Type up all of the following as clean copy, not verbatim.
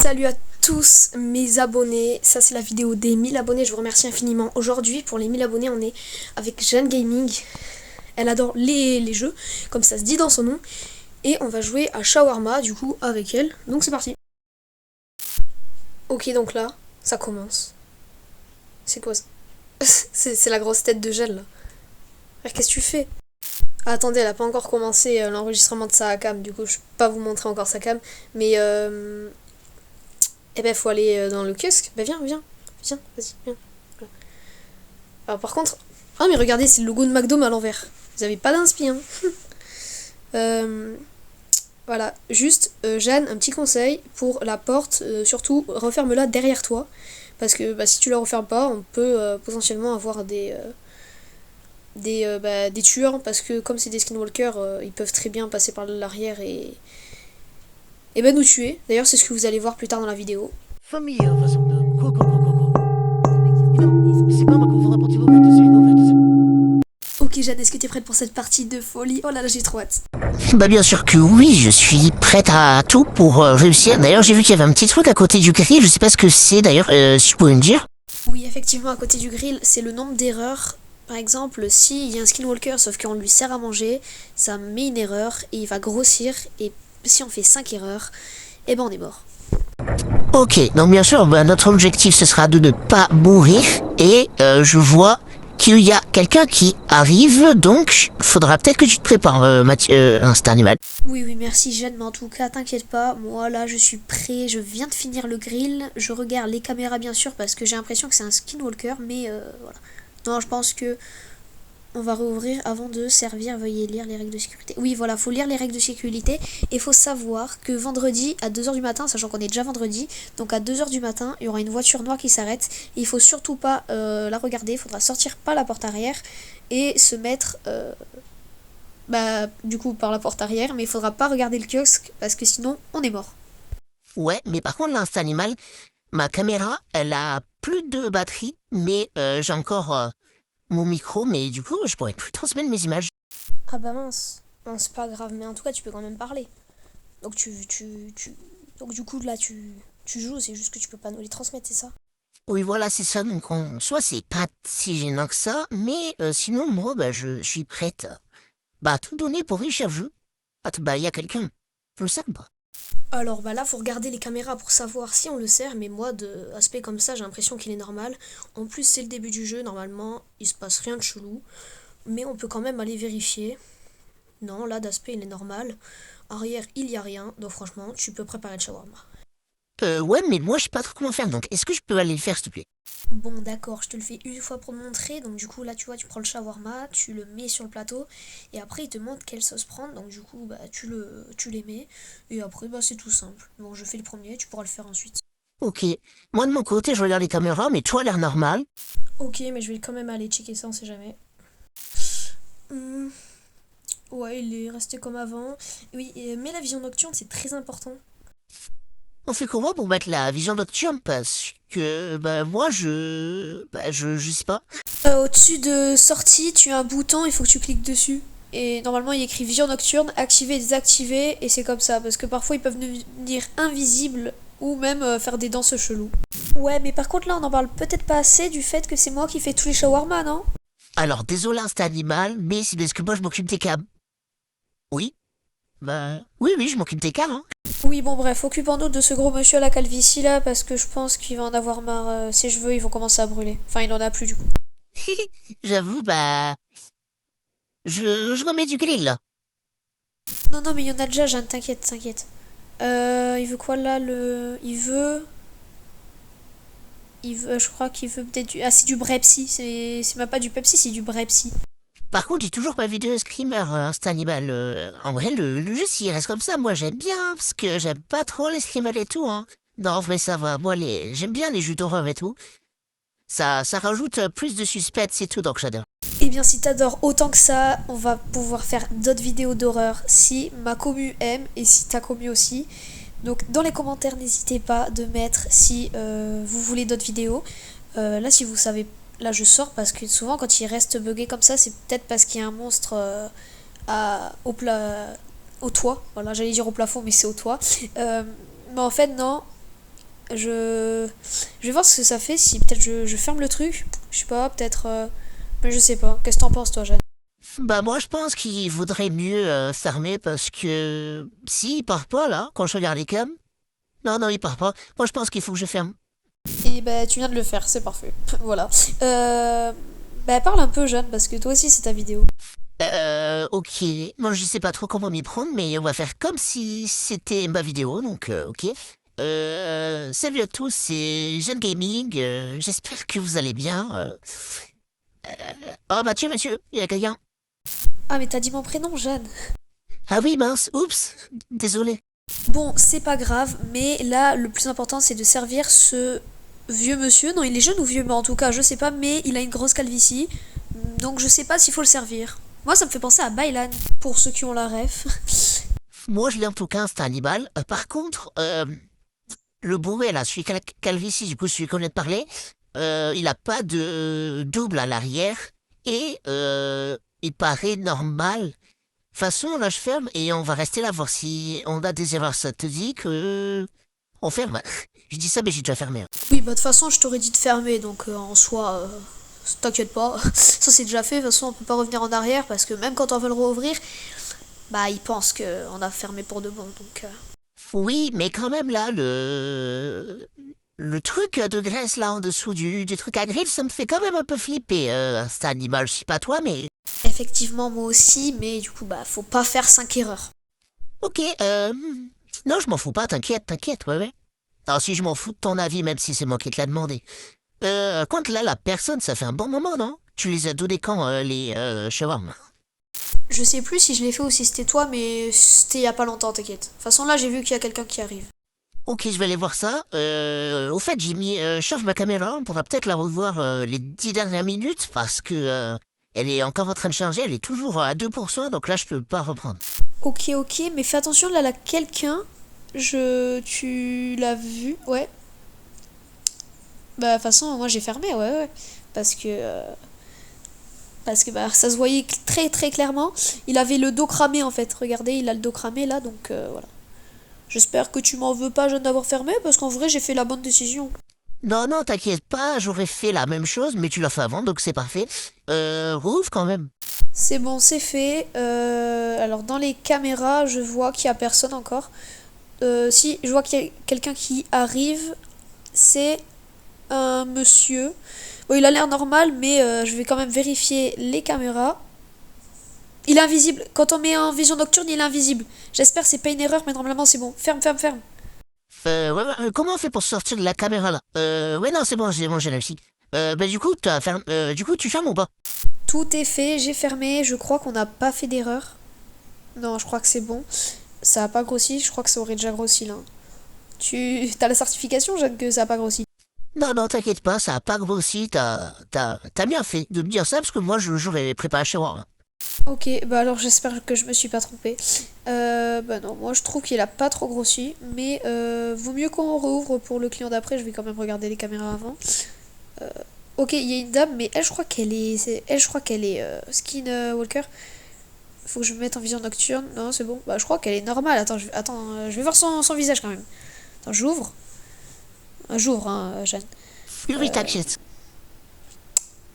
Salut à tous mes abonnés, ça c'est la vidéo des 1000 abonnés, je vous remercie infiniment. Aujourd'hui pour les 1000 abonnés on est avec Jeanne Gaming, elle adore les jeux, comme ça se dit dans son nom. Et on va jouer à Shawarma du coup avec elle, donc c'est parti. Ok, donc là, ça commence. C'est quoi ça? C'est la grosse tête de Jeanne là. Frère, qu'est-ce que tu fais? Ah, attendez, elle a pas encore commencé l'enregistrement de sa cam, du coup je peux pas vous montrer encore sa cam. Mais eh ben faut aller dans le kiosque. Bah viens, vas-y, viens. Voilà. Alors par contre... Ah mais regardez, c'est le logo de McDo mais à l'envers. Vous avez pas d'inspi, hein. Voilà, juste Jeanne, un petit conseil pour la porte, surtout referme-la derrière toi. Parce que si tu la refermes pas, on peut potentiellement avoir des tueurs. Parce que comme c'est des skinwalkers, ils peuvent très bien passer par l'arrière et nous tuer. D'ailleurs, c'est ce que vous allez voir plus tard dans la vidéo. Famille, façon de... C'est pas moi qu'on vous rapporter vos cartes. Ok Jeanne, est-ce que t'es prête pour cette partie de folie? Oh là là, j'ai trop hâte. Bah bien sûr que oui, je suis prête à tout pour réussir. D'ailleurs, j'ai vu qu'il y avait un petit truc à côté du grill, je sais pas ce que c'est d'ailleurs, si vous pouvez me dire. Oui, effectivement, à côté du grill, c'est le nombre d'erreurs. Par exemple, s'il y a un skinwalker sauf qu'on lui sert à manger, ça met une erreur et il va grossir. Et si on fait 5 erreurs, eh ben on est mort. Ok, donc bien sûr, notre objectif ce sera de ne pas mourir. Et je vois qu'il y a quelqu'un qui arrive, donc faudra peut-être que tu te prépares, Mathieu, Instinct Animal. Oui, merci Jeanne, mais en tout cas, t'inquiète pas, moi là je suis prêt, je viens de finir le grill, je regarde les caméras bien sûr parce que j'ai l'impression que c'est un skinwalker, mais voilà. Non, je pense que on va rouvrir avant de servir, veuillez lire les règles de sécurité. Oui, voilà, faut lire les règles de sécurité et faut savoir que vendredi à 2h du matin, sachant qu'on est déjà vendredi, donc à 2h du matin, il y aura une voiture noire qui s'arrête et il faut surtout pas la regarder, il faudra sortir par la porte arrière et se mettre du coup par la porte arrière, mais il faudra pas regarder le kiosque parce que sinon on est mort. Ouais, mais par contre, l'Instinct Animal, ma caméra, elle a plus de batterie, mais j'ai encore mon micro, mais du coup, je pourrais plus transmettre mes images. Ah bah mince, non c'est pas grave, mais en tout cas tu peux quand même parler. Donc donc du coup là tu joues, c'est juste que tu peux pas nous les transmettre, c'est ça? Oui, voilà, c'est ça. Donc, en soi, c'est pas si gênant que ça, mais sinon, moi, je suis prête à tout donner pour réussir le jeu. Ah, il y a quelqu'un. Je le sais pas. Alors bah là faut regarder les caméras pour savoir si on le sert, mais moi de aspect comme ça j'ai l'impression qu'il est normal. En plus c'est le début du jeu, normalement il se passe rien de chelou, mais on peut quand même aller vérifier. Non, là d'aspect il est normal. Arrière il y a rien, donc franchement tu peux préparer le shawarma. Ouais, mais moi, je sais pas trop comment faire, donc est-ce que je peux aller le faire, s'il te plaît? Bon d'accord, je te le fais une fois pour te montrer, donc du coup là tu vois tu prends le shawarma, tu le mets sur le plateau et après il te montre quelle sauce prendre, donc du coup tu les mets et après c'est tout simple. Bon, je fais le premier, tu pourras le faire ensuite. Ok. Moi, de mon côté, je regarde les caméras, mais toi, l'air normal. Ok, mais je vais quand même aller checker ça, on sait jamais. Hmm, ouais, il est resté comme avant. Oui, mais la vision nocturne c'est très important. On fait comment pour mettre la vision nocturne? Parce que, moi, je sais pas. Au-dessus de sortie, tu as un bouton, il faut que tu cliques dessus. Et normalement, il y a écrit vision nocturne, activer, désactiver, et c'est comme ça. Parce que parfois, ils peuvent devenir invisibles ou même faire des danses cheloues. Ouais, mais par contre, là, on en parle peut-être pas assez du fait que c'est moi qui fais tous les shawarma, non? Alors, désolé, Instinct Animal, mais c'est parce que moi, je m'occupe des cams. Oui? Oui, je m'occupe des cams, hein. Oui, bon, bref, occupons-nous de ce gros monsieur à la calvitie là, parce que je pense qu'il va en avoir marre. Ses cheveux, ils vont commencer à brûler. Enfin, il en a plus du coup. J'avoue, je remets du grill, là. Non, non, mais il y en a déjà, Jeanne, t'inquiète. Il veut quoi là je crois qu'il veut peut-être du. Ah, c'est du Brepsi. C'est même pas du Pepsi, c'est du Brepsi. Par contre, j'ai toujours pas vu de screamer, Instinct Animal. En vrai, le jeu, s'il reste comme ça, moi, j'aime bien, parce que j'aime pas trop les screamers et tout, hein. Non, en vrai, ça va. Moi, j'aime bien les jeux d'horreur et tout. Ça rajoute plus de suspense et tout, donc j'adore. Eh bien, si t'adores autant que ça, on va pouvoir faire d'autres vidéos d'horreur si ma commu aime et si ta commu aussi. Donc, dans les commentaires, n'hésitez pas de mettre si vous voulez d'autres vidéos. Là, si vous savez, là je sors parce que souvent, quand il reste bugué comme ça, c'est peut-être parce qu'il y a un monstre au toit. Voilà, j'allais dire au plafond, mais c'est au toit. Mais en fait, non. Je vais voir ce que ça fait, si peut-être je ferme le truc. Je sais pas, peut-être... Mais je sais pas. Qu'est-ce que t'en penses, toi, Jeanne? Bah moi je pense qu'il vaudrait mieux s'armer parce que si il part pas là, quand je regarde les cams, non non il part pas. Moi je pense qu'il faut que je ferme. Et bah, tu viens de le faire, c'est parfait. Voilà. Bah, parle un peu, Jeanne, parce que toi aussi, c'est ta vidéo. Ok. Moi je sais pas trop comment m'y prendre, mais on va faire comme si c'était ma vidéo, donc ok. Salut à tous, c'est Jeune Gaming. J'espère que vous allez bien. Oh Mathieu, il y a quelqu'un. Ah, mais t'as dit mon prénom, Jeanne. Ah oui mince, oups, désolé. Bon, c'est pas grave, mais là, le plus important, c'est de servir ce vieux monsieur. Non, il est jeune ou vieux, mais en tout cas, je sais pas, mais il a une grosse calvitie. Donc, je sais pas s'il faut le servir. Moi, ça me fait penser à Bailan, pour ceux qui ont la ref. Moi je l'ai en tout cas, c'est un animal. Par contre, le bourré là, celui qui a la calvitie, du coup celui qu'on vient de parler, il a pas de double à l'arrière et il paraît normal. De toute façon, là je ferme et on va rester là voir si on a des erreurs. Ça te dit que on ferme? Je dis ça mais j'ai déjà fermé, hein. Oui, bah, de toute façon, je t'aurais dit de fermer, donc en soi, t'inquiète pas. Ça, c'est déjà fait. De toute façon, on peut pas revenir en arrière, parce que même quand on veut le rouvrir, bah, ils pensent qu'on a fermé pour de bon, donc... Oui, mais quand même là, le truc de graisse là en dessous du truc à grill, ça me fait quand même un peu flipper. C'est un animal, je sais pas toi, mais Effectivement, moi aussi, mais du coup, bah, faut pas faire 5 erreurs. ok. Non, je m'en fous pas, t'inquiète, ouais. Alors si je m'en fous de ton avis, même si c'est moi qui te l'ai demandé. Quand là, la personne, ça fait un bon moment, non? Tu les as donnés quand, les shawarma? Je sais plus si je l'ai fait ou si c'était toi, mais c'était il y a pas longtemps, t'inquiète. De toute façon, là, j'ai vu qu'il y a quelqu'un qui arrive. Ok, je vais aller voir ça. Au fait, j'ai mis, chauffe ma caméra, on pourra peut-être la revoir les 10 dernières minutes, parce que elle est encore en train de charger, elle est toujours à 2%, donc là, je peux pas reprendre. Ok, ok, mais fais attention, là, quelqu'un, tu l'as vu, ouais. Bah, de toute façon, moi, j'ai fermé, ouais, ouais. Parce que... parce que bah, ça se voyait très très clairement. Il avait le dos cramé en fait. Regardez, il a le dos cramé là, donc voilà. J'espère que tu m'en veux pas, jeune, d'avoir fermé, parce qu'en vrai, j'ai fait la bonne décision. Non, non, t'inquiète pas, j'aurais fait la même chose, mais tu l'as fait avant, donc c'est parfait. Rouvre quand même. C'est bon, c'est fait. Alors, dans les caméras, je vois qu'il y a personne encore. Si, je vois qu'il y a quelqu'un qui arrive. C'est un monsieur. Bon, il a l'air normal, mais je vais quand même vérifier les caméras. Il est invisible. Quand on met en vision nocturne, il est invisible. J'espère que c'est pas une erreur, mais normalement c'est bon. Ferme, ferme, ferme. Ouais, comment on fait pour sortir de la caméra là? Ouais, non, c'est bon, j'ai réussi. Bah du coup, du coup, tu fermes ou pas? Tout est fait, j'ai fermé. Je crois qu'on n'a pas fait d'erreur. Non, je crois que c'est bon. Ça a pas grossi, je crois que ça aurait déjà grossi là. Tu as la certification, Jeanne, que ça a pas grossi. Non, non, t'inquiète pas, ça a pas grossi, t'as bien fait de me dire ça, parce que moi, j'aurais préparé chez moi, hein. Ok, bah alors j'espère que je me suis pas trompée. Bah non, moi je trouve qu'il a pas trop grossi, mais vaut mieux qu'on rouvre pour le client d'après. Je vais quand même regarder les caméras avant. Euh, ok, il y a une dame, mais elle, je crois qu'elle est, elle, je crois qu'elle est skinwalker. Faut que je me mette en vision nocturne. Non, c'est bon. Bah, je crois qu'elle est normale. Attends, je vais voir son visage quand même. Attends, j'ouvre. J'ouvre, hein, Jeanne. Oui, oui, t'inquiète.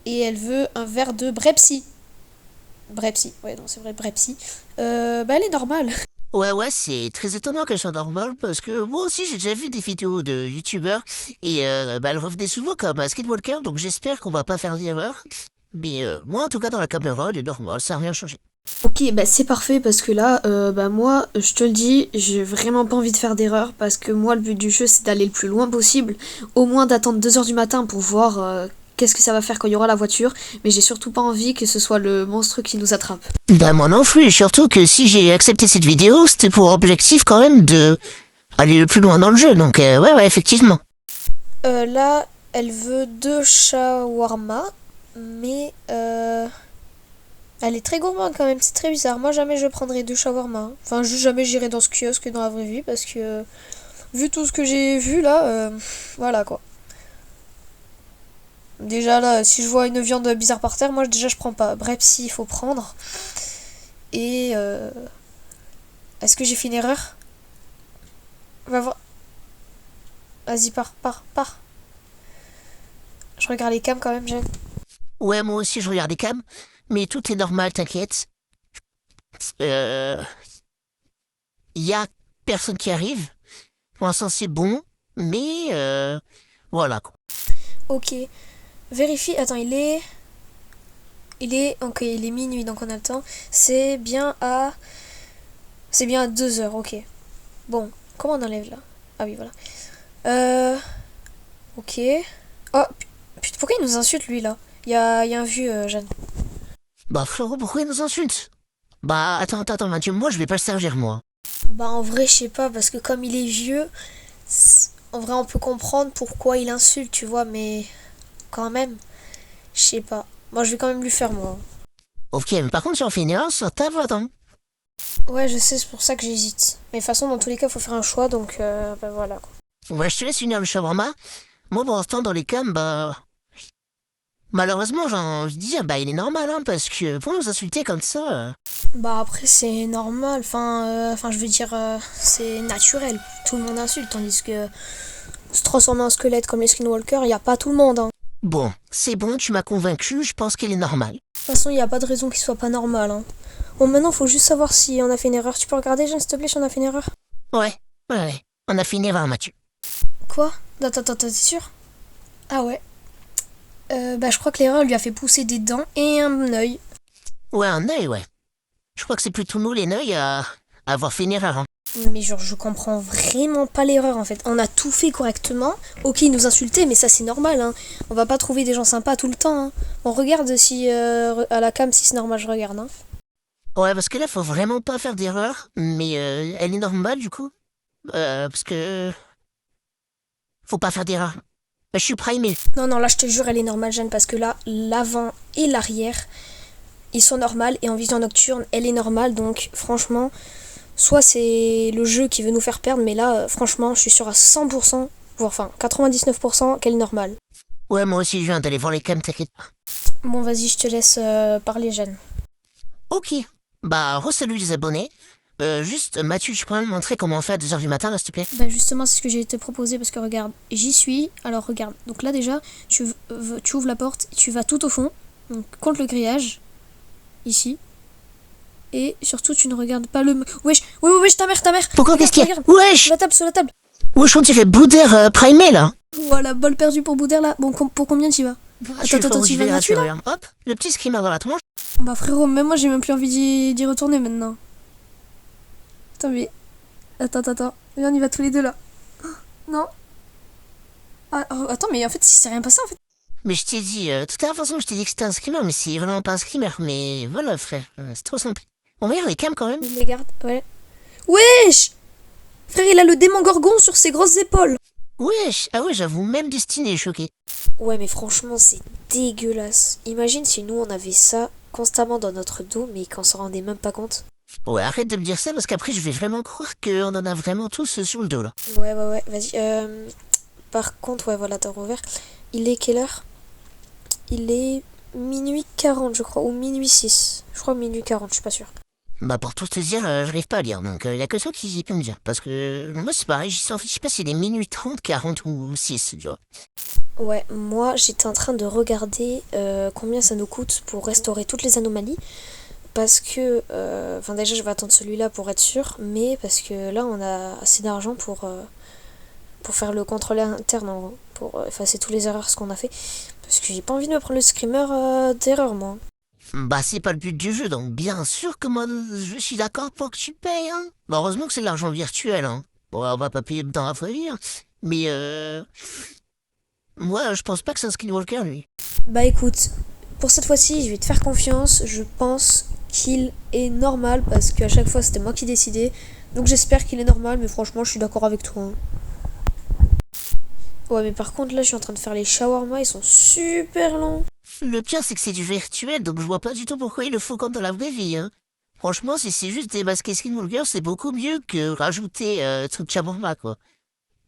Et elle veut un verre de Brepsi. Brepsi, ouais, non, c'est vrai, Brepsi. Bah, elle est normale. Ouais, c'est très étonnant qu'elle soit normale, parce que moi aussi, j'ai déjà vu des vidéos de youtubeurs, et bah, elle revenait souvent comme un skinwalker, donc j'espère qu'on va pas faire d'erreur. Mais moi, en tout cas, dans la caméra, elle est normale, ça n'a rien changé. Ok, bah c'est parfait parce que là, bah moi, je te le dis, j'ai vraiment pas envie de faire d'erreur parce que moi, le but du jeu, c'est d'aller le plus loin possible. Au moins d'attendre 2 heures du matin pour voir qu'est-ce que ça va faire quand il y aura la voiture. Mais j'ai surtout pas envie que ce soit le monstre qui nous attrape. Bah moi non plus, et surtout que si j'ai accepté cette vidéo, c'était pour objectif quand même de aller le plus loin dans le jeu, donc ouais, effectivement. Là, elle veut 2 shawarma, mais elle est très gourmande quand même, c'est très bizarre. Moi, jamais je prendrais 2 shawarma, hein. Enfin, juste jamais j'irai dans ce kiosque dans la vraie vie parce que, vu tout ce que j'ai vu là, voilà quoi. Déjà là, si je vois une viande bizarre par terre, moi déjà je prends pas. Bref, si, il faut prendre. Et est-ce que j'ai fait une erreur? On va voir. Vas-y, pars. Je regarde les cams quand même, Jeanne. Ouais, moi aussi je regarde les cams, mais tout est normal, t'inquiète. Euh, y a personne qui arrive. Pour l'instant c'est bon, mais voilà quoi. Ok. Vérifie. Attends, il est. Ok, il est minuit, donc on a le temps. C'est bien à 2 heures, ok. Bon, comment on enlève là? Ah oui, voilà. Ok. Oh, putain, pourquoi il nous insulte lui là? Il y a un vieux, Jeanne. Bah frérot, pourquoi il nous insulte? Bah attends, Mathieu, moi je vais pas le servir moi. Bah en vrai, je sais pas, parce que comme il est vieux, en vrai on peut comprendre pourquoi il insulte, tu vois, mais quand même, je sais pas. Moi je vais quand même lui faire moi. Ok, mais par contre si on fait une erreur, ça ta voix, hein. Ouais, je sais, c'est pour ça que j'hésite. Mais de toute façon, dans tous les cas, faut faire un choix, donc bah voilà quoi. Ouais, je te laisse finir le shawarma. Moi pour l'instant dans les cams, bah... Malheureusement, j'ai envie de dire, bah il est normal, hein, parce que pour nous insulter comme ça... Bah après c'est normal, enfin je veux dire c'est naturel, tout le monde insulte, tandis que se transformer en squelette comme les skinwalkers, y a pas tout le monde. Hein. Bon, c'est bon, tu m'as convaincu, je pense qu'il est normal. De toute façon y a pas de raison qu'il soit pas normal. Hein. Bon maintenant faut juste savoir si on a fait une erreur. Tu peux regarder Jeanne s'il te plaît si on a fait une erreur? Ouais. On a fini avant Mathieu. Quoi? Attends, t'es sûr? Ah ouais. Bah je crois que l'erreur lui a fait pousser des dents et un œil. Ouais, un œil, ouais. Je crois que c'est plutôt nous, les œils, à avoir fait une erreur. Hein. Mais genre je comprends vraiment pas l'erreur en fait. On a tout fait correctement. Ok, il nous insultait, mais ça c'est normal. Hein. On va pas trouver des gens sympas tout le temps. Hein. On regarde si à la cam si c'est normal, je regarde. Hein. Ouais, parce que là, faut vraiment pas faire d'erreur, mais elle est normale, du coup. Parce que... Faut pas faire d'erreur. Bah, je suis primé. Non, là je te jure elle est normale Jeanne parce que là l'avant et l'arrière ils sont normales et en vision nocturne elle est normale donc franchement soit c'est le jeu qui veut nous faire perdre mais là franchement je suis sûre à 100%, voire enfin 99% qu'elle est normale. Ouais, moi aussi, je viens d'aller voir les cams, t'inquiète pas. Bon vas-y je te laisse parler Jeanne. Ok. Bah, re-salut les abonnés. Juste, Mathieu, tu pourrais me montrer comment on fait à 2h du matin, là, s'il te plaît? Bah justement c'est ce que j'ai été proposé parce que regarde j'y suis alors regarde donc là déjà tu ouvres la porte tu vas tout au fond donc contre le grillage ici et surtout tu ne regardes pas le wesh wesh ta mère Pourquoi, qu'est-ce qu'il y a? regarde Wesh! sur la table. Wesh, on dirait Boudère primé, là. Voilà, bol perdu pour Boudère là. Bon, pour combien tu vas? Attends, tu vas gratuit là? Hop, le petit screamer dans la tronche. Bah frérot, même moi j'ai même plus envie d'y retourner maintenant. Attends, mais. Attends. Viens, on y va tous les deux là. Non. Ah, attends, mais en fait, si c'est rien passé en fait. Mais je t'ai dit, tout à la façon, je t'ai dit que c'était un screamer, mais c'est vraiment pas un screamer. Mais voilà, frère, c'est trop simple. On va y les cams quand même. Il les garde, ouais. Wesh! Frère, il a le démon Gorgon sur ses grosses épaules. Wesh, ah ouais, j'avoue, même Destiné est choqué. Ouais, mais franchement, c'est dégueulasse. Imagine si nous on avait ça constamment dans notre dos, mais qu'on s'en rendait même pas compte. Ouais, arrête de me dire ça parce qu'après je vais vraiment croire qu'on en a vraiment tous sur le dos là. Ouais, vas-y. Par contre, ouais, voilà, t'as rouvert. Il est quelle heure? Il est minuit 40 je crois, ou minuit 6. Je crois minuit 40 je suis pas sûre. Bah pour tout te dire, j'arrive pas à lire, donc y a que toi qui peut me dire. Parce que moi c'est pareil, en fait, je sais pas si c'est des minuit 30, 40 ou 6, tu vois. Ouais, moi j'étais en train de regarder combien ça nous coûte pour restaurer toutes les anomalies. Parce que, enfin déjà je vais attendre celui-là pour être sûr, mais parce que là on a assez d'argent pour faire le contrôle interne, pour effacer toutes les erreurs ce qu'on a fait. Parce que j'ai pas envie de me prendre le screamer d'erreur moi. Bah c'est pas le but du jeu, donc bien sûr que moi je suis d'accord pour que tu payes, hein. Bah, heureusement que c'est de l'argent virtuel, hein. Bon, on va pas payer dans la vraie vie, hein. Mais moi je pense pas que c'est un skinwalker lui. Bah écoute, pour cette fois-ci, je vais te faire confiance. Je pense qu'il est normal parce qu'à chaque fois, c'était moi qui décidais. Donc j'espère qu'il est normal, mais franchement, je suis d'accord avec toi. Hein. Ouais, mais par contre, là, je suis en train de faire les shawarma, ils sont super longs. Le pire c'est que c'est du virtuel, donc je vois pas du tout pourquoi il le faut comme dans la vraie vie, hein. Franchement, si c'est juste démasquer skinwalker, c'est beaucoup mieux que rajouter truc shawarma, quoi.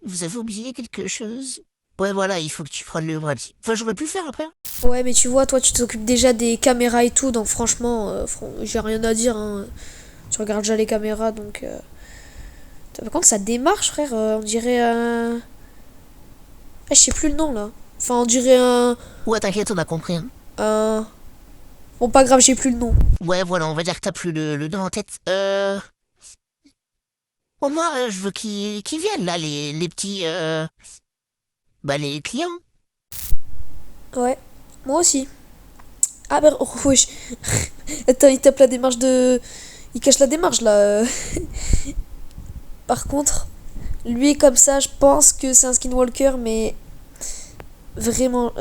Vous avez oublié quelque chose? Ouais, voilà, il faut que tu prennes le bras. Enfin, j'aurais pu le faire après. Ouais, mais tu vois, toi, tu t'occupes déjà des caméras et tout, donc franchement, j'ai rien à dire. Hein. Tu regardes déjà les caméras, donc. Par contre, ça démarche, frère. On dirait. Ah, je sais plus le nom là. Enfin, on dirait Ouais, t'inquiète, on a compris. Hein. un... Bon, pas grave, j'ai plus le nom. Ouais, voilà, on va dire que t'as plus le nom en tête. Bon, moi, je veux qu'ils viennent, là, les petits, bah, les clients. Ouais, moi aussi. Ah, bah, oh, wesh. Attends, il tape la démarche de. Il cache la démarche là. Par contre, lui comme ça, je pense que c'est un skinwalker, mais vraiment,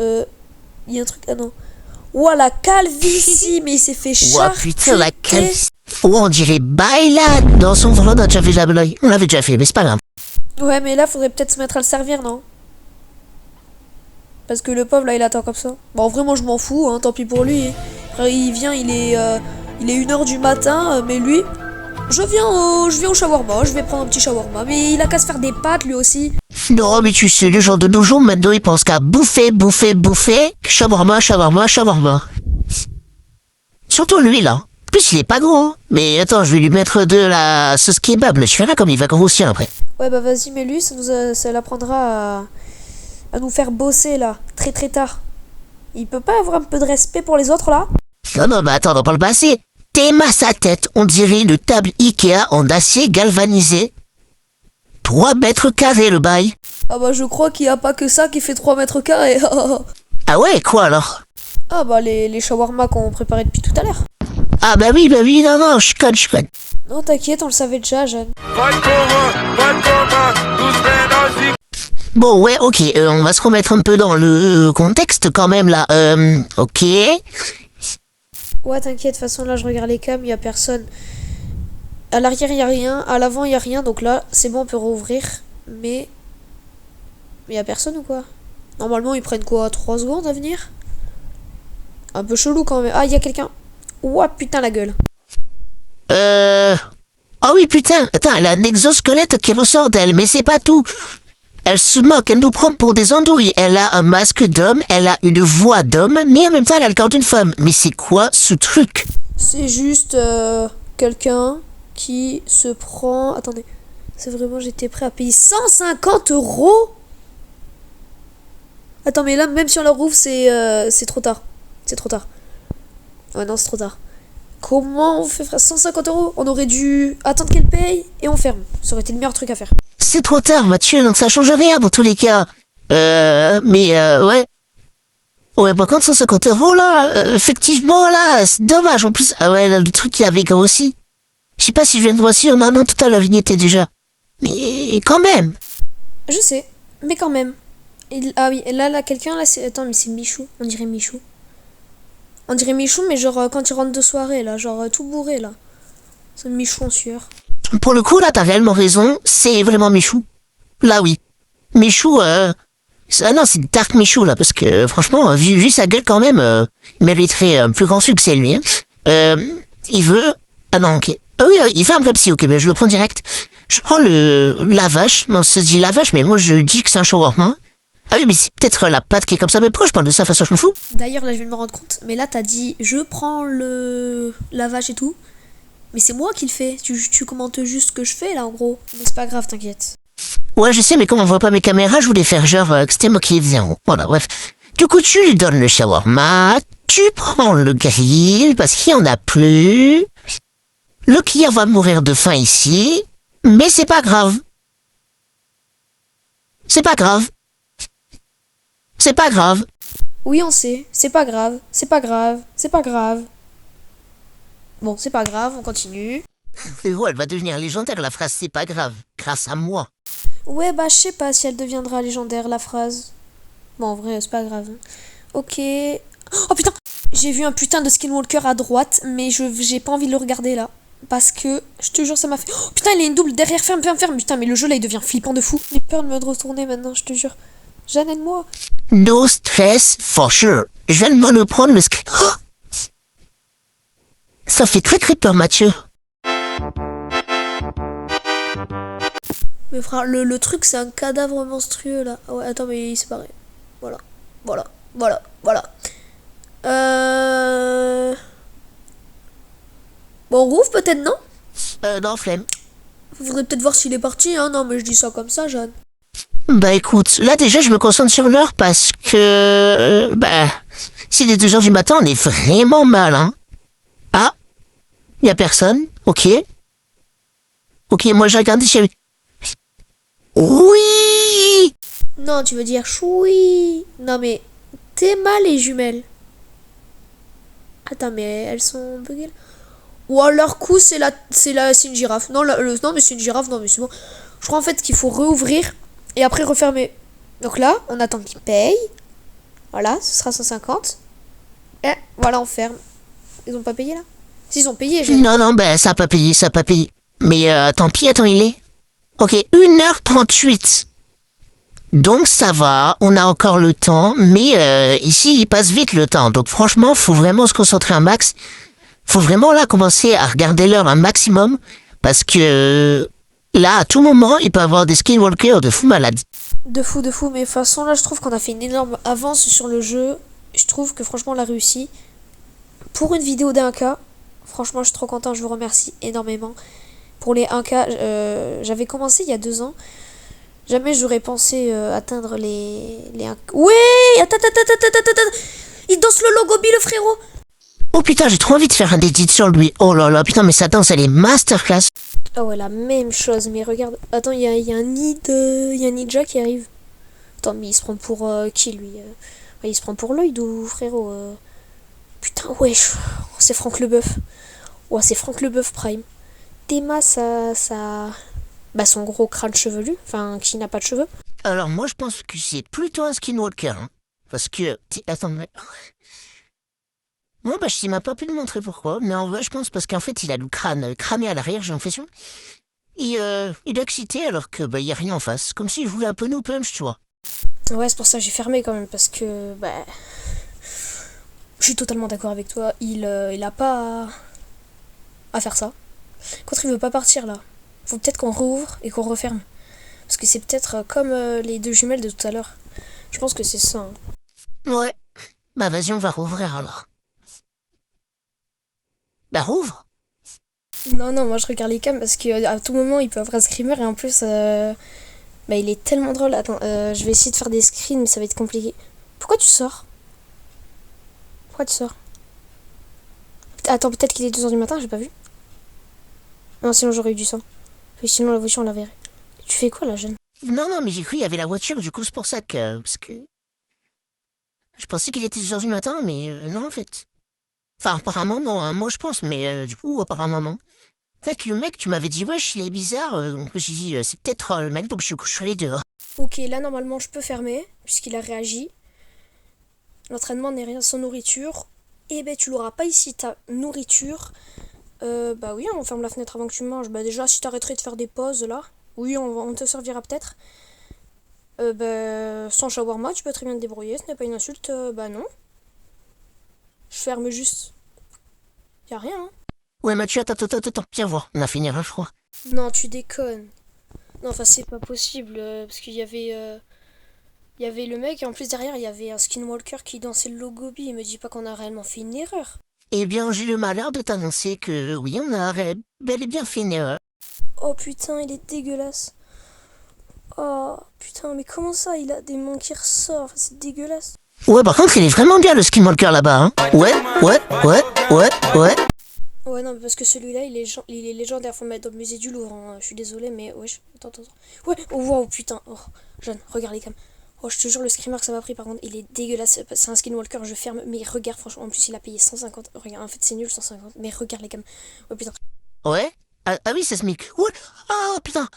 il y a un truc. Ah non. Ouah, la calvitie, mais il s'est fait Ouah, putain, la charcuter. Oh, on dirait Baila dans son volant, on a déjà fait la blague. On l'avait déjà fait, mais c'est pas grave. Ouais, mais là, faudrait peut-être se mettre à le servir, non? Parce que le pauvre, là, il attend comme ça. Bon, vraiment, je m'en fous, hein, tant pis pour lui. Après, il vient, il est 1h du matin, mais lui, je viens au shawarma, je vais prendre un petit shawarma. Mais il a qu'à se faire des pâtes, lui aussi. Non, mais tu sais, les gens de nos jours, maintenant, ils pensent qu'à bouffer, bouffer, bouffer. Shawarma, shawarma, shawarma. Surtout lui, là. En plus, il est pas gros. Hein. Mais attends, je vais lui mettre de la sauce kebab, là. Tu verras comme il va grossir après. Ouais, bah vas-y, mais lui, ça l'apprendra à nous faire bosser, là, très très tard. Il peut pas avoir un peu de respect pour les autres, là? Non, non, mais attends, on parle pas assez. T'aimes sa tête, on dirait une table Ikea en acier galvanisé. 3 mètres carrés, le bail. Ah bah, je crois qu'il y a pas que ça qui fait 3 mètres carrés. Ah ouais, quoi alors? Ah bah, les shawarma qu'on préparait depuis tout à l'heure. Ah bah oui, non, non, je conne, je conne. Non, t'inquiète, on le savait déjà, Jeanne. Bon, ouais, ok, on va se remettre un peu dans le contexte quand même, là. Ok. Ouais, t'inquiète, de toute façon, là, je regarde les cams, y a personne. À l'arrière, y a rien. À l'avant, y a rien. Donc là, c'est bon, on peut rouvrir. Mais. Mais y a personne ou quoi? Normalement, ils prennent quoi? 3 secondes à venir? Un peu chelou quand même. Ah, y a quelqu'un. Ouah, putain, la gueule. Oh oui, putain, attends, elle a un exosquelette qui ressort d'elle, mais c'est pas tout. Elle se moque, elle nous prend pour des andouilles. Elle a un masque d'homme, elle a une voix d'homme, mais en même temps, elle a le corps d'une femme. Mais c'est quoi ce truc? C'est juste quelqu'un qui se prend. Attendez. C'est vraiment, j'étais prêt à payer 150 €. Attends, mais là, même si on la rouvre, c'est trop tard. C'est trop tard. Ouais, non, c'est trop tard. Comment on fait, frère? 150 €? On aurait dû attendre qu'elle paye et on ferme. Ça aurait été le meilleur truc à faire. C'est trop tard, Mathieu, donc ça change rien dans tous les cas. Ouais. Ouais, par contre, 150 € là, effectivement, là, c'est dommage. En plus, ah ouais, là, le truc qui avait aussi. Je sais pas si je viens de voir si on a un total, la vignette est déjà. Mais quand même. Je sais, mais quand même. Ah oui, et là, quelqu'un, là, c'est. Attends, mais c'est Michou. On dirait Michou. On dirait Michou, mais genre quand il rentre de soirée, là, genre tout bourré, là. C'est Michou en sueur. Pour le coup, là, t'as réellement raison, c'est vraiment Michou. Là, oui. Michou, ah non, c'est Dark Michou, là, parce que, franchement, vu sa gueule, quand même, il mériterait un plus grand succès, lui. Hein. Il veut... Ah non, ok. Ah oui, il fait un vrai psy, ok, ben je le prends direct. Je prends la vache, non, ça se dit la vache, mais moi, je dis que c'est un shawarma. Ah oui, mais c'est peut-être la pâte qui est comme ça, mais pourquoi je parle de ça, façon je m'en fous? D'ailleurs, là, je viens de me rendre compte, mais là, t'as dit je prends la vache et tout. Mais c'est moi qui le fais. Tu commentes juste ce que je fais, là, en gros. Mais c'est pas grave, t'inquiète. Ouais, je sais, mais comme on voit pas mes caméras, je voulais faire genre que c'était moi qui les faisais en haut. Voilà, bref. Du coup, tu lui donnes le shawarma, tu prends le grill, parce qu'il y en a plus. Le client va mourir de faim ici, mais c'est pas grave. C'est pas grave. C'est pas grave. Oui, on sait. C'est pas grave. C'est pas grave. C'est pas grave. Bon, c'est pas grave, on continue. Frérot, elle va devenir légendaire, la phrase c'est pas grave, grâce à moi. Ouais, bah, je sais pas si elle deviendra légendaire, la phrase. Bon, en vrai, c'est pas grave. Ok. Oh putain! J'ai vu un putain de skinwalker à droite, mais j'ai pas envie de le regarder là. Parce que, je te jure, ça m'a fait. Oh putain, il a une double derrière, ferme, ferme, ferme. Putain, mais le jeu là, il devient flippant de fou. J'ai peur de me retourner maintenant, je te jure. Jeanne, aide-moi. No stress, for sure. Je viens de me le prendre, le Oh, ça fait très très peur, Mathieu. Mais frère, le truc, c'est un cadavre monstrueux là. Ah ouais, attends, mais il s'est barré. Voilà, voilà, voilà, voilà. Bon, on rouvre peut-être, non? Non, flemme. Faudrait peut-être voir s'il est parti, hein. Non, mais je dis ça comme ça, Jeanne. Bah écoute, là déjà je me concentre sur l'heure parce que... s'il est 2 heures du matin, on est vraiment mal, hein. Ah, y a personne, ok. Ok, moi j'ai regardé si y avait... Oui. Non, tu veux dire choui. Non, mais t'es mal, les jumelles. Attends, mais elles sont buggées là. Ou alors coup, c'est une girafe. Non, non, mais c'est une girafe, non, mais c'est bon. Je crois en fait qu'il faut rouvrir et après refermer. Donc là, on attend qu'il paye. Voilà, ce sera 150. Et voilà, on ferme. Ils ont pas payé là? S'ils ont payé, j'ai. Non, non, bah ça a pas payé, ça a pas payé. Mais tant pis, attends, il est... Ok, 1h38. Donc ça va, on a encore le temps, mais ici il passe vite le temps. Donc franchement, faut vraiment se concentrer un max. Faut vraiment là commencer à regarder l'heure un maximum, parce que là, à tout moment, il peut y avoir des skinwalkers de fou malade. De fou, de fou. Mais de toute façon, là, je trouve qu'on a fait une énorme avance sur le jeu. Je trouve que franchement, on l'a réussi. Pour une vidéo d'1K, franchement, je suis trop content. Je vous remercie énormément. Pour les 1K, j'avais commencé il y a 2 ans. Jamais j'aurais pensé atteindre les 1K. Oui, attends, attends, attends, attends, attends. Il danse le logobi, le frérot. Oh putain, j'ai trop envie de faire un edit sur lui. Oh là là, putain, mais sa danse, elle est masterclass. Ah ouais, la même chose. Mais regarde. Attends, il y a un ninja qui arrive. Attends, mais il se prend pour qui, lui ouais, il se prend pour Lloyd ou frérot Putain, wesh. Oh, c'est Franck Leboeuf. Ouais, c'est Franck Leboeuf Prime. Théma, bah, son gros crâne chevelu. Enfin, qui n'a pas de cheveux. Alors moi, je pense que c'est plutôt un skinwalker, hein. Parce que... Attends, mais... Moi, bah, je m'a pas pu le montrer pourquoi, mais en vrai, je pense parce qu'en fait, il a le crâne cramé à l'arrière, j'ai l'impression. Et il est excité alors que, bah, y a rien en face. Comme s'il voulait un peu nous punch, tu vois. Ouais, c'est pour ça que j'ai fermé quand même. Parce que, bah. Je suis totalement d'accord avec toi. Il a pas à faire ça. Quand il veut pas partir là, faut peut-être qu'on rouvre et qu'on referme. Parce que c'est peut-être comme les 2 jumelles de tout à l'heure. Je pense que c'est ça, hein. Ouais. Bah, vas-y, on va rouvrir alors. Bah, rouvre. Non, non, moi je regarde les cams parce qu'à tout moment il peut avoir un screamer et en plus, bah, il est tellement drôle. Attends, je vais essayer de faire des screens mais ça va être compliqué. Pourquoi tu sors? Pourquoi tu sors? Attends, peut-être qu'il est 2 heures du matin, j'ai pas vu. Non, sinon j'aurais eu du sang. Et sinon la voiture on la verrait. Tu fais quoi là, jeune? Non, non, mais j'ai cru qu'il y avait la voiture, du coup, c'est pour ça que... Parce que... Je pensais qu'il était 2 heures du matin, mais non, en fait. Enfin, apparemment, non, hein, moi je pense, mais du coup, apparemment, non. En fait, le mec, tu m'avais dit, wesh, il est bizarre, donc je me suis dit, c'est peut-être le mec, donc je suis allé dehors. Ok, là normalement je peux fermer puisqu'il a réagi. L'entraînement n'est rien sans nourriture. Et ben tu l'auras pas ici ta nourriture. Bah oui, on ferme la fenêtre avant que tu manges. Bah déjà si t'arrêterais de faire des pauses là, oui on te servira peut-être. Bah sans shawarma tu peux très bien te débrouiller, ce n'est pas une insulte. Bah non. Je ferme juste. Y a rien, hein. Ouais, Mathieu, attends, viens voir, on a fini, je crois. Non, tu déconnes. Non, enfin c'est pas possible parce qu'il y avait le mec et en plus derrière il y avait un skinwalker qui dansait le logobi. Il me dit pas qu'on a réellement fait une erreur. Eh bien, j'ai le malheur de t'annoncer que, oui, on a bel et bien fait une erreur. Oh putain, il est dégueulasse. Oh putain, mais comment ça il a des mains qui ressortent, c'est dégueulasse. Ouais, par contre, il est vraiment bien, le skinwalker, là-bas, hein. Ouais. Ouais, non, mais parce que celui-là, il est légendaire. Faut le mettre dans le musée du Louvre, hein. Je suis désolée, mais ouais. Attends. Ouais, oh wow, putain. Oh, jeune, regarde les cams. Oh, je te jure, le screamer que ça m'a pris, par contre, il est dégueulasse. C'est un skinwalker, je ferme. Mais regarde, franchement, en plus, il a payé 150. Regarde, en fait, c'est nul, 150. Mais regarde les cams. Oh putain. Ouais. Ah oui, c'est Smic. Ouais. Oh, putain.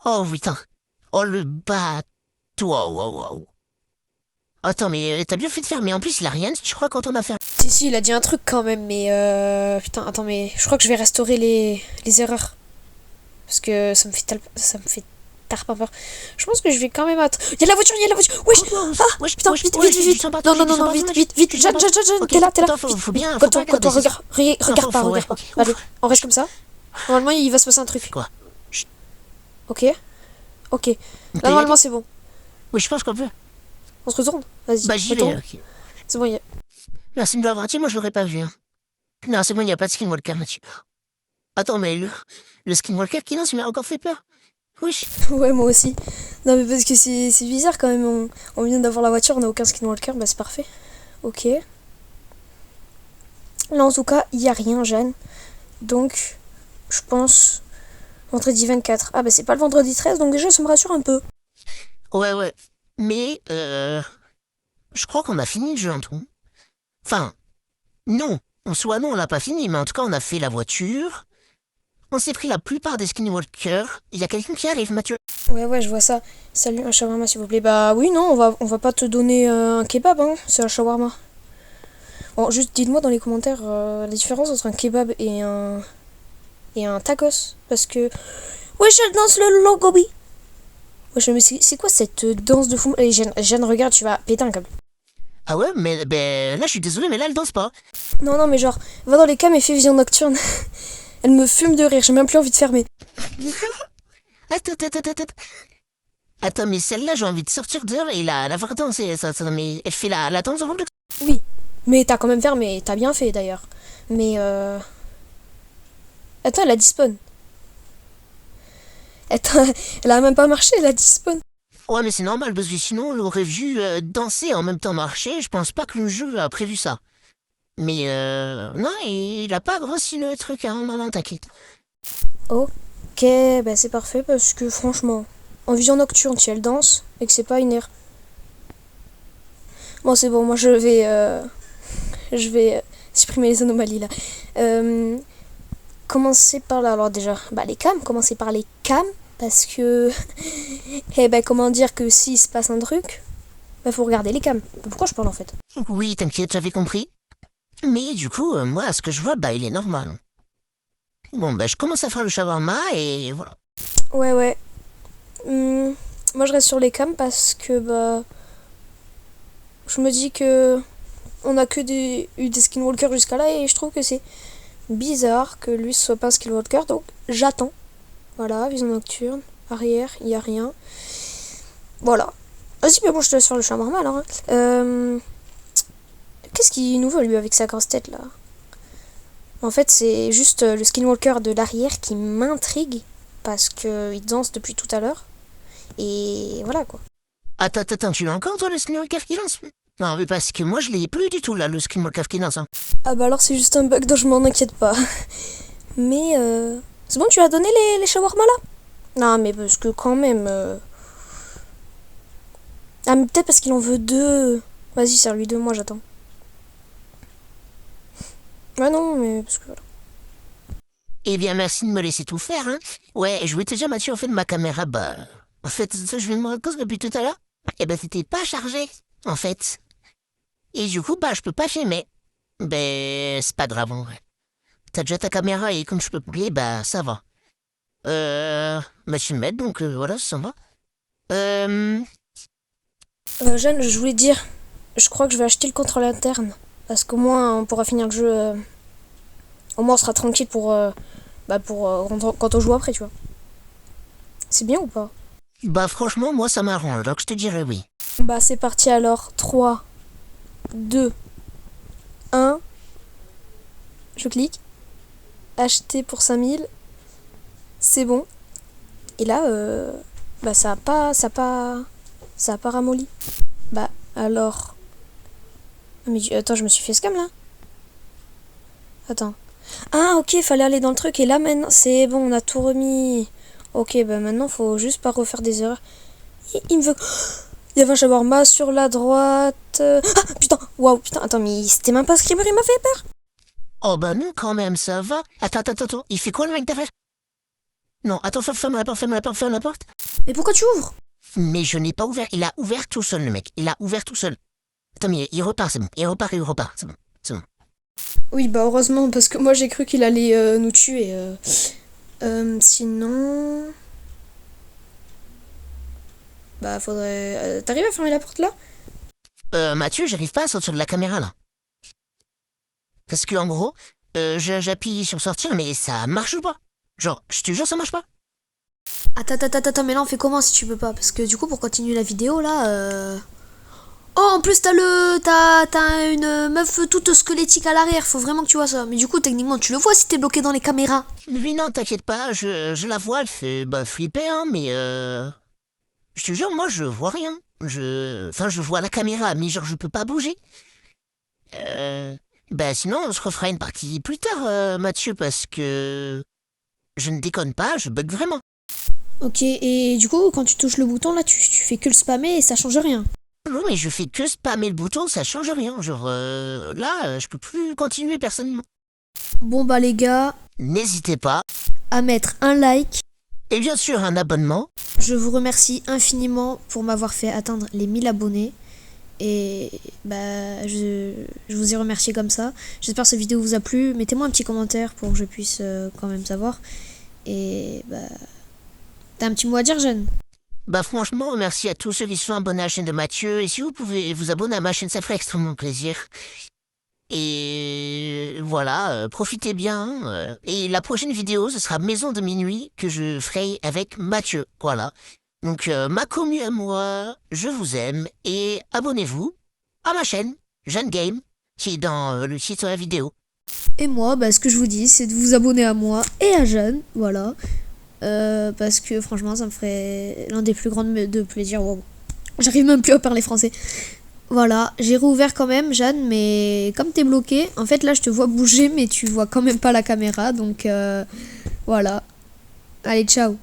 Oh, putain. Oh, le bat. Wow. Attends, mais t'as bien fait de faire, mais en plus, il a rien, tu crois, quand on a fait... Si, il a dit un truc quand même, mais putain, attends, mais je crois que je vais restaurer les erreurs. Parce que ça me fait tarpin peur. Je pense que je vais quand même attendre. Il y a la voiture. Wesh. Ah, putain, vite. Non, vite. Jeanne, t'es là. Faut bien, Quand toi, regarde pas. Allez, on reste comme ça. Normalement, il va se passer un truc. Quoi? Ok. Là, normalement, c'est bon. Oui, je pense qu'on peut. On se retourne. Vas-y. Bah, j'y vais, ok. C'est bon, il y a... Merci de me l'avoir dit, moi je l'aurais pas vu. Hein. Non, c'est bon, il n'y a pas de skinwalker, Mathieu. Attends, mais le skinwalker qui lance, il m'a encore fait peur. Oui. Ouais, moi aussi. Non, mais parce que c'est bizarre quand même. On vient d'avoir la voiture, on n'a aucun skinwalker, bah c'est parfait. Ok. Là, en tout cas, il n'y a rien, Jeanne. Donc, je pense vendredi 24. Ah, bah c'est pas le vendredi 13, donc déjà, ça me rassure un peu. Ouais, ouais. Mais, je crois qu'on a fini le jeu en tout. Enfin, non. En soi, non, on l'a pas fini, mais en tout cas, on a fait la voiture. On s'est pris la plupart des skinwalkers. Il y a quelqu'un qui arrive, Mathieu. Ouais, je vois ça. Salut, un shawarma, s'il vous plaît. Bah oui, non, on va pas te donner un kebab, hein. C'est un shawarma. Bon, juste dites-moi dans les commentaires la différence entre un kebab et un tacos. Parce que... Ouais, je danse le logobi. Ouais, mais c'est quoi cette danse de fou? Allez, Jeanne, regarde, tu vas péter un câble. Ah ouais, mais ben là, je suis désolé, mais là, elle danse pas. Non, non, mais genre, va dans les cams et fais vision nocturne. Elle me fume de rire, j'ai même plus envie de fermer. Attends. Attends, mais celle-là, j'ai envie de sortir dehors et la voir danser. Mais elle fait la danse avant de... Oui, mais t'as quand même fermé, t'as bien fait d'ailleurs. Mais Attends, elle a despawn. Attends, elle a même pas marché, elle a despawn. Ouais, mais c'est normal, parce que sinon, on l'aurait vu danser en même temps marcher. Je pense pas que le jeu a prévu ça. Mais non, il a pas grossi le truc, hein, non, t'inquiète. Ok, bah c'est parfait parce que franchement, en vision nocturne, si elle danse et que c'est pas une erreur. Bon, c'est bon, moi je vais supprimer les anomalies là. Commencer par là, alors déjà, bah les cams, commencer par les cams parce que, eh ben comment dire que s'il se passe un truc, bah faut regarder les cams. Pourquoi je parle en fait? Oui, t'inquiète, j'avais compris. Mais du coup, moi, ce que je vois, bah, il est normal. Bon, bah, je commence à faire le shawarma et voilà. Ouais. Moi je reste sur les cams parce que bah je me dis que on a que eu des skinwalkers jusqu'à là et je trouve que c'est bizarre que lui soit pas un skinwalker, donc j'attends. Voilà, vision nocturne, arrière, il y a rien. Voilà. Vas-y, mais bon, je te laisse faire le shawarma alors. Hein. Qu'est-ce qu'il nous veut lui avec sa grosse tête là? En fait, c'est juste le skinwalker de l'arrière qui m'intrigue parce que il danse depuis tout à l'heure. Et voilà quoi. Attends, tu l'as encore, toi, le skinwalker qui lance? Non, mais parce que moi, je l'ai plus du tout, là, le skinwalker qui lance. Hein. Ah bah alors c'est juste un bug dont je m'en inquiète pas. Mais c'est bon, tu as donné les shawarma là? Non, mais parce que quand même. Ah, mais peut-être parce qu'il en veut deux. Vas-y, serre-lui deux, moi j'attends. Ah non, mais parce que voilà. Eh bien, merci de me laisser tout faire, hein. Ouais, je voulais te dire, Mathieu, en fait, ma caméra, bah... En fait, ça, je vais me rendre compte depuis tout à l'heure. Eh ben, c'était pas chargé, en fait. Et du coup, bah, je peux pas filmer. Ben, c'est pas grave, en vrai. T'as déjà ta caméra et comme je peux plier, bah, ça va. Bah, je vais me mettre, donc voilà, ça va. Euh... Jeanne, je voulais te dire, je crois que je vais acheter le contrôle interne. Parce qu'au moins, on pourra finir le jeu. Au moins, on sera tranquille pour quand on joue après, tu vois. C'est bien ou pas? Bah, franchement, moi, ça m'arrange, donc je te dirais oui. Bah, c'est parti alors. 3, 2, 1. Je clique. Acheter pour 5000. C'est bon. Et là, bah, ça a pas ramolli. Bah, alors. Mais attends, je me suis fait scam là? Attends. Ah, ok, fallait aller dans le truc. Et là, maintenant, c'est bon, on a tout remis. Ok, bah maintenant, faut juste pas refaire des erreurs. Il me veut. Il y avait un shawarma sur la droite. Ah, putain, waouh, putain, attends, mais c'était même pas Screamer, il m'a fait peur. Oh, bah non, quand même, ça va. Attends. Il fait quoi, le mec derrière? Non, attends, ferme la porte. Mais pourquoi tu ouvres? Mais je n'ai pas ouvert. Il a ouvert tout seul, le mec. Il a ouvert tout seul. Attends, mais il repart, c'est bon. Il repart. C'est bon. Oui, bah heureusement, parce que moi j'ai cru qu'il allait nous tuer. Sinon. Bah faudrait. T'arrives à fermer la porte là? Mathieu, j'arrive pas à sortir de la caméra, là. Parce que, en gros, j'appuie sur sortir, mais ça marche pas. Genre, je te jure, ça marche pas. Attends, mais là on fait comment si tu peux pas? Parce que du coup, pour continuer la vidéo là. Oh, en plus, t'as une meuf toute squelettique à l'arrière. Faut vraiment que tu vois ça. Mais du coup, techniquement, tu le vois si t'es bloqué dans les caméras. Mais non, t'inquiète pas, je la vois, elle fait flipper, hein, mais je te jure, moi je vois rien. Enfin, je vois la caméra, mais genre je peux pas bouger. Sinon, on se refera une partie plus tard, Mathieu, parce que je ne déconne pas, je bug vraiment. Ok, et du coup, quand tu touches le bouton, là, tu fais que le spammer et ça change rien. Non, mais je fais que spammer le bouton, ça change rien. Genre, je peux plus continuer personnellement. Bon, bah, les gars, N'hésitez pas. à mettre un like. Et bien sûr, un abonnement. Je vous remercie infiniment pour m'avoir fait atteindre les 1000 abonnés. Et bah, je vous ai remercié comme ça. J'espère que cette vidéo vous a plu. Mettez-moi un petit commentaire pour que je puisse quand même savoir. Et bah, t'as un petit mot à dire, Jeanne? Franchement, merci à tous ceux qui sont abonnés à la chaîne de Mathieu. Et si vous pouvez vous abonner à ma chaîne, ça ferait extrêmement plaisir. Et voilà, profitez bien. Et la prochaine vidéo, ce sera Maison de minuit que je ferai avec Mathieu. Voilà. Donc, ma commu à moi, je vous aime. Et abonnez-vous à ma chaîne, Jeanne Game, qui est dans le titre de la vidéo. Et moi, bah, ce que je vous dis, c'est de vous abonner à moi et à Jeanne. Voilà. Parce que franchement, ça me ferait l'un des plus grands de plaisir. Wow. J'arrive même plus à parler français. Voilà, j'ai rouvert quand même, Jeanne, mais comme t'es bloqué, en fait là je te vois bouger, mais tu vois quand même pas la caméra, donc voilà. Allez, ciao.